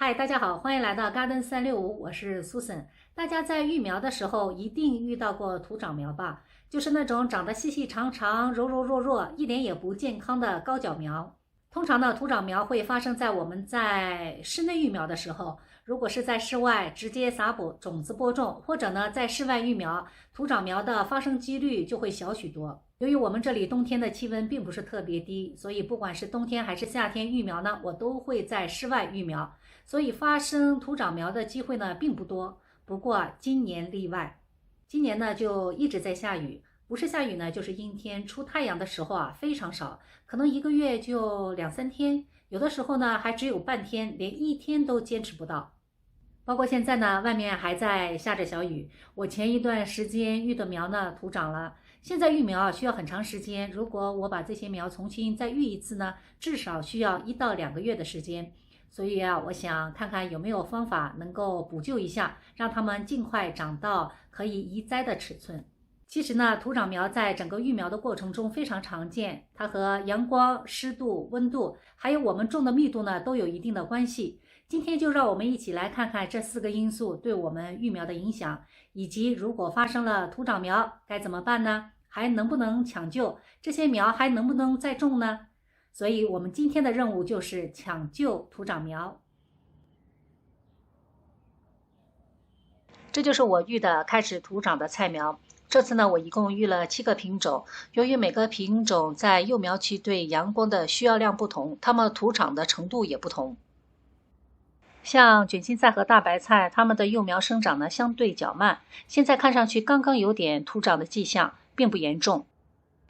嗨，大家好，欢迎来到 Garden 365，我是 Susan。大家在育苗的时候一定遇到过土长苗吧？就是那种长得细细长长、柔柔弱弱、一点也不健康的高脚苗。通常呢，土长苗会发生在我们在室内育苗的时候。如果是在室外直接撒种子播种，或者呢在室外育苗，土长苗的发生几率就会小许多。由于我们这里冬天的气温并不是特别低，所以不管是冬天还是夏天育苗呢，我都会在室外育苗。所以发生土长苗的机会呢并不多，不过今年例外。今年呢就一直在下雨，不是下雨呢就是阴天，出太阳的时候非常少，可能一个月就2、3天，有的时候呢还只有半天，连一天都坚持不到。包括现在呢，外面还在下着小雨，我前一段时间育的苗呢土长了。现在育苗需要很长时间，如果我把这些苗重新再育一次呢，至少需要1到2个月的时间。所以我想看看有没有方法能够补救一下，让它们尽快长到可以移栽的尺寸。其实呢，土长苗在整个育苗的过程中非常常见，它和阳光、湿度、温度，还有我们种的密度呢，都有一定的关系。今天就让我们一起来看看这4个因素对我们育苗的影响，以及如果发生了土长苗该怎么办呢？还能不能抢救？这些苗还能不能再种呢？所以我们今天的任务就是抢救土长苗。这就是我育的开始土长的菜苗。这次呢，我一共育了7个品种。由于每个品种在幼苗期对阳光的需要量不同，它们土长的程度也不同。像卷心菜和大白菜，它们的幼苗生长呢相对较慢，现在看上去刚刚有点土长的迹象，并不严重。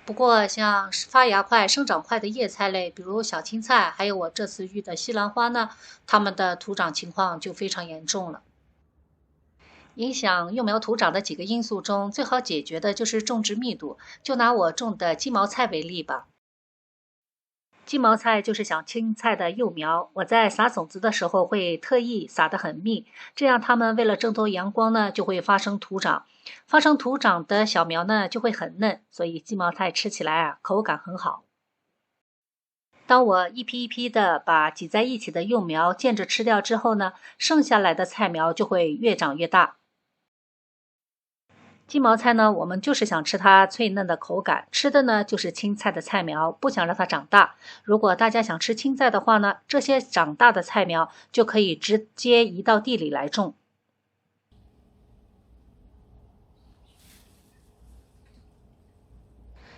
不过，像发芽快、生长快的叶菜类，比如小青菜，还有我这次育的西兰花呢，它们的土长情况就非常严重了。影响幼苗土长的几个因素中，最好解决的就是种植密度。就拿我种的鸡毛菜为例吧。鸡毛菜就是小青菜的幼苗，我在撒种子的时候会特意撒得很密，这样它们为了挣脱阳光呢，就会发生土长。发生土长的小苗呢，就会很嫩，所以鸡毛菜吃起来口感很好。当我一批一批的把挤在一起的幼苗间着吃掉之后呢，剩下来的菜苗就会越长越大。鸡毛菜呢，我们就是想吃它脆嫩的口感，吃的呢就是青菜的菜苗，不想让它长大。如果大家想吃青菜的话呢，这些长大的菜苗就可以直接移到地里来种。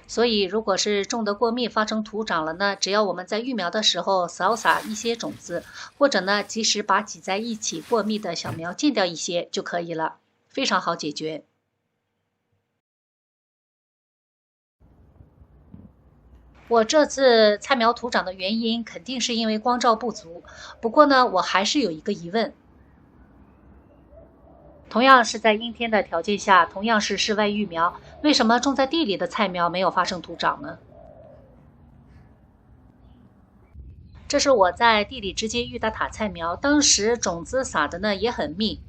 所以如果是种得过密发生土长了呢，只要我们在育苗的时候少撒一些种子，或者呢及时把挤在一起过密的小苗间掉一些就可以了，非常好解决。我这次菜苗土长的原因肯定是因为光照不足，不过呢，我还是有一个疑问。同样是在阴天的条件下，同样是室外育苗，为什么种在地里的菜苗没有发生土长呢？这是我在地里直接育的塔菜苗，当时种子撒的呢也很密。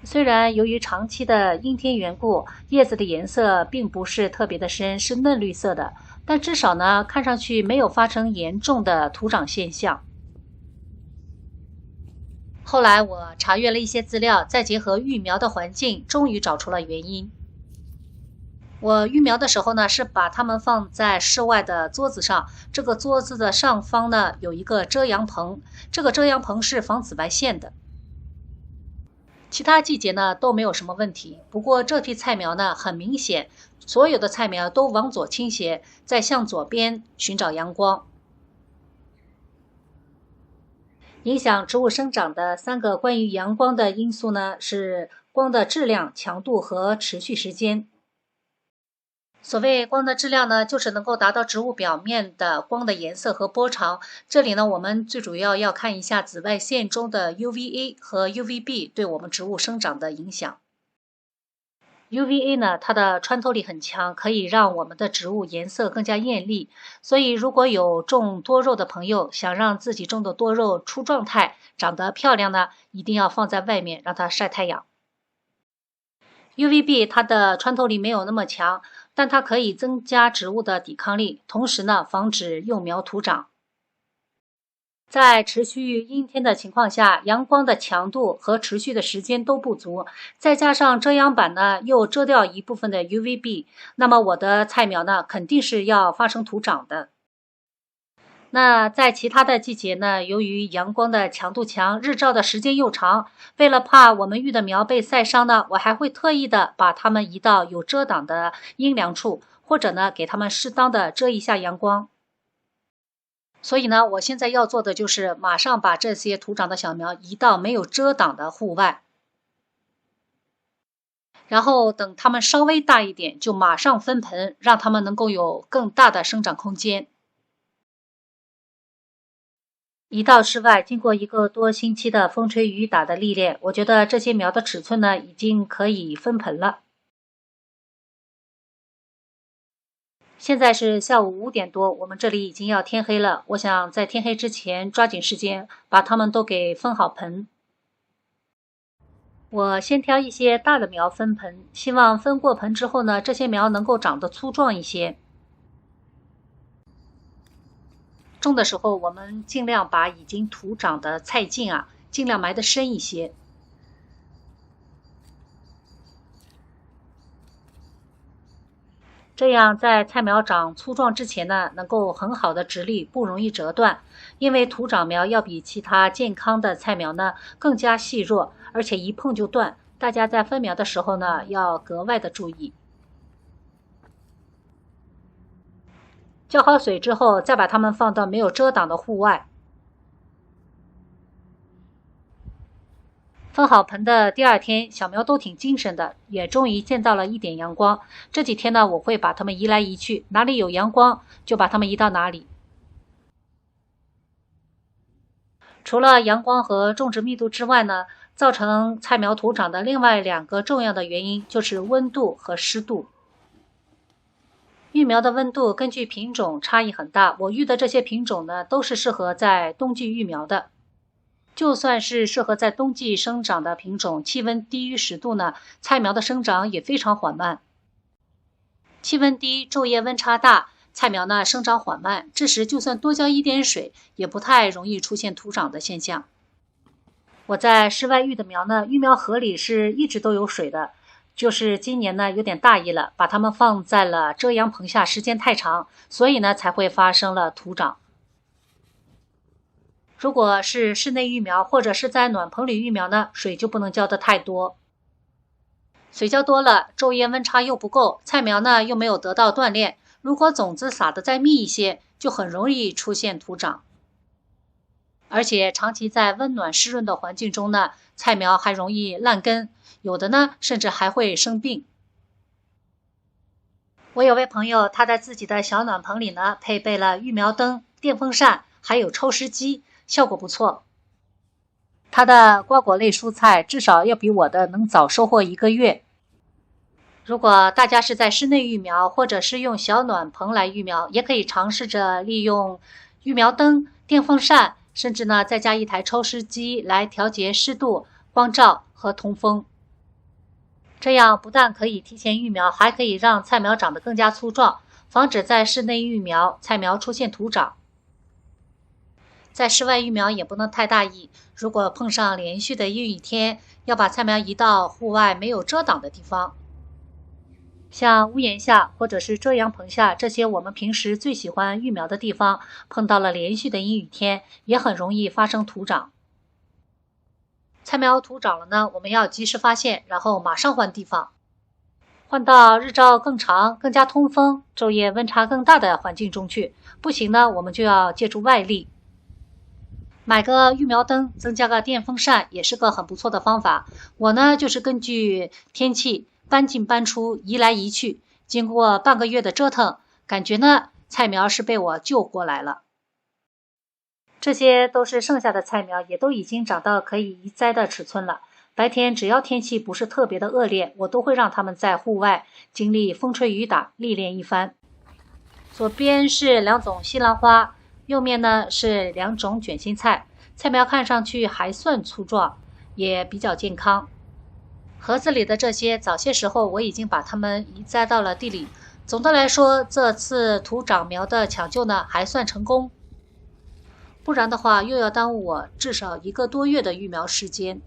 虽然由于长期的阴天缘故，叶子的颜色并不是特别的深，是嫩绿色的，但至少呢，看上去没有发生严重的土长现象。后来我查阅了一些资料，再结合育苗的环境，终于找出了原因。我育苗的时候呢，是把它们放在室外的桌子上，这个桌子的上方呢有一个遮阳棚，这个遮阳棚是防紫外线的。其他季节呢都没有什么问题，不过这批菜苗呢很明显，所有的菜苗都往左倾斜，在向左边寻找阳光。影响植物生长的3个关于阳光的因素呢，是光的质量、强度和持续时间。所谓光的质量呢，就是能够达到植物表面的光的颜色和波长。这里呢，我们最主要要看一下紫外线中的 UVA 和 UVB 对我们植物生长的影响。UVA 呢，它的穿透力很强，可以让我们的植物颜色更加艳丽。所以，如果有种多肉的朋友想让自己种的多肉出状态、长得漂亮呢，一定要放在外面让它晒太阳。UVB 它的穿透力没有那么强，但它可以增加植物的抵抗力，同时呢，防止幼苗土长。在持续阴天的情况下，阳光的强度和持续的时间都不足，再加上遮阳板呢又遮掉一部分的 UVB， 那么我的菜苗呢肯定是要发生徒长的。那在其他的季节呢，由于阳光的强度强，日照的时间又长，为了怕我们育的苗被晒伤呢，我还会特意的把它们移到有遮挡的阴凉处，或者呢给它们适当的遮一下阳光。所以呢，我现在要做的就是马上把这些徒长的小苗移到没有遮挡的户外，然后等它们稍微大一点，就马上分盆，让它们能够有更大的生长空间。一到室外，经过1个多星期的风吹雨打的历练，我觉得这些苗的尺寸呢，已经可以分盆了。现在是下午5点多，我们这里已经要天黑了。我想在天黑之前抓紧时间把它们都给分好盆。我先挑一些大的苗分盆，希望分过盆之后呢，这些苗能够长得粗壮一些。种的时候，我们尽量把已经徒长的菜茎尽量埋得深一些。这样在菜苗长粗壮之前呢，能够很好的直立，不容易折断。因为徒长苗要比其他健康的菜苗呢更加细弱，而且一碰就断。大家在分苗的时候呢，要格外的注意。浇好水之后，再把它们放到没有遮挡的户外。分好盆的第2天，小苗都挺精神的，也终于见到了一点阳光。这几天呢，我会把它们移来移去，哪里有阳光就把它们移到哪里。除了阳光和种植密度之外呢，造成菜苗徒长的另外2个重要的原因就是温度和湿度。育苗的温度根据品种差异很大，我育的这些品种呢，都是适合在冬季育苗的。就算是适合在冬季生长的品种，气温低于10度呢，菜苗的生长也非常缓慢。气温低，昼夜温差大，菜苗呢生长缓慢，这时就算多浇一点水，也不太容易出现徒长的现象。我在室外育的苗呢，育苗盒里是一直都有水的，就是今年呢有点大意了，把它们放在了遮阳棚下时间太长，所以呢才会发生了徒长。如果是室内育苗或者是在暖棚里育苗呢，水就不能浇得太多。水浇多了，昼夜温差又不够，菜苗呢又没有得到锻炼，如果种子撒得再密一些，就很容易出现徒长。而且长期在温暖湿润的环境中呢，菜苗还容易烂根，有的呢甚至还会生病。我有位朋友，他在自己的小暖棚里呢，配备了育苗灯、电风扇，还有抽湿机，效果不错。他的瓜果类蔬菜至少要比我的能早收获1个月。如果大家是在室内育苗，或者是用小暖棚来育苗，也可以尝试着利用育苗灯、电风扇，甚至呢再加一台抽湿机来调节湿度、光照和通风。这样不但可以提前育苗，还可以让菜苗长得更加粗壮，防止在室内育苗菜苗出现徒长。在室外育苗也不能太大意，如果碰上连续的阴雨天，要把菜苗移到户外没有遮挡的地方，像屋檐下或者是遮阳棚下，这些我们平时最喜欢育苗的地方，碰到了连续的阴雨天，也很容易发生徒长。菜苗徒长了呢，我们要及时发现，然后马上换地方，换到日照更长、更加通风、昼夜温差更大的环境中去。不行呢，我们就要借助外力。买个育苗灯，增加个电风扇也是个很不错的方法。我呢就是根据天气搬进搬出，移来移去，经过半个月的折腾，感觉呢菜苗是被我救过来了。这些都是剩下的菜苗，也都已经长到可以移栽的尺寸了。白天只要天气不是特别的恶劣，我都会让它们在户外经历风吹雨打历练一番。左边是2种西兰花，右面呢是2种卷心菜，菜苗看上去还算粗壮，也比较健康。盒子里的这些早些时候我已经把它们移栽到了地里。总的来说，这次徒长苗的抢救呢还算成功。不然的话又要耽误我至少1个多月的育苗时间。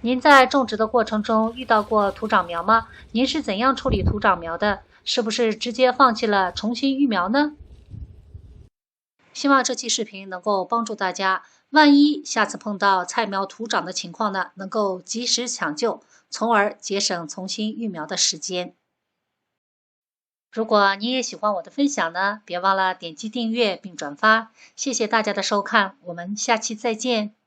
您在种植的过程中遇到过土长苗吗？您是怎样处理土长苗的？是不是直接放弃了重新育苗呢？希望这期视频能够帮助大家，万一下次碰到菜苗土长的情况呢，能够及时抢救，从而节省重新育苗的时间。如果你也喜欢我的分享呢，别忘了点击订阅并转发。谢谢大家的收看，我们下期再见。